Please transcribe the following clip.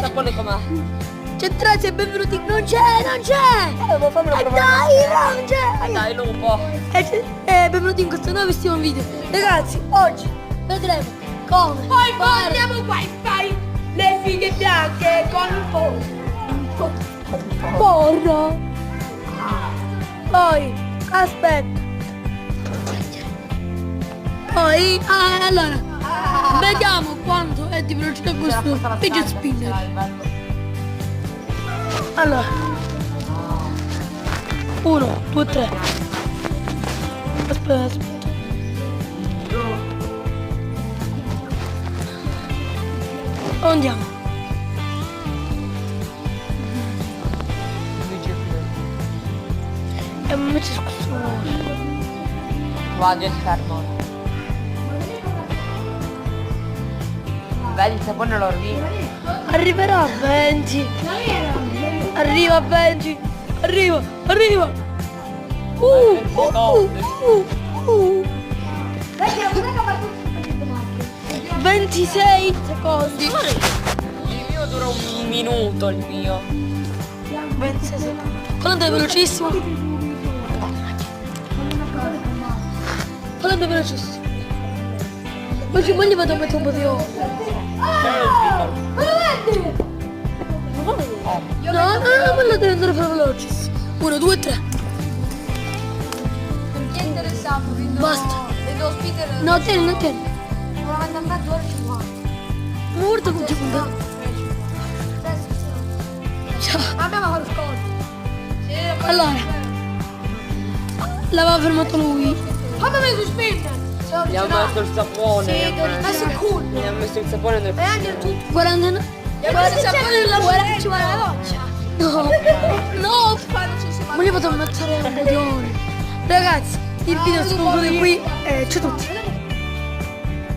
sapone com'è? C'è Trazia e benvenuti. Non c'è! Devo farmelo provare. Dai, non c'è! Dai, lupo. Benvenuti in questo nuovissimo video. Ragazzi, oggi vedremo come Andiamo qua e fai le fighe bianche con un porro. Poi, aspetta. Poi, allora, vediamo quanto è di velocità questo fidget spinner. Allora, 1, 2, 3. Aspetta. Andiamo. E mi metti questo. Vado, fermo. Vedi, il sapone lo arriva. Arriverà a 20. Arriva a 20. Arriva. 26 secondi. Il mio dura un minuto, il mio. 26 secondi. Quando è velocissimo? Quando è velocissimo? Oggi ma gli vado a mettere un po' di olio. No, quello deve andare per velocissimo. 1, 2, 3. Chi è interessato? Basta. Vedo Peter. No, tieni. Non avrà tanto ore 50. Ma guarda come ti punta. Ciao. Abbiamo fatto sconto. Allora, l'aveva fermato lui. Come mi sospende? Gli ha messo il sapone. Sì, gli ha messo- messo il culo. Gli ha messo il sapone nel E anche tutto. 49. Guarda il sapone nella Ci vuole la doccia. No, ma gli vado a mettere un po' di olio. Ragazzi, il video si conclude qui. Ciao a tutti.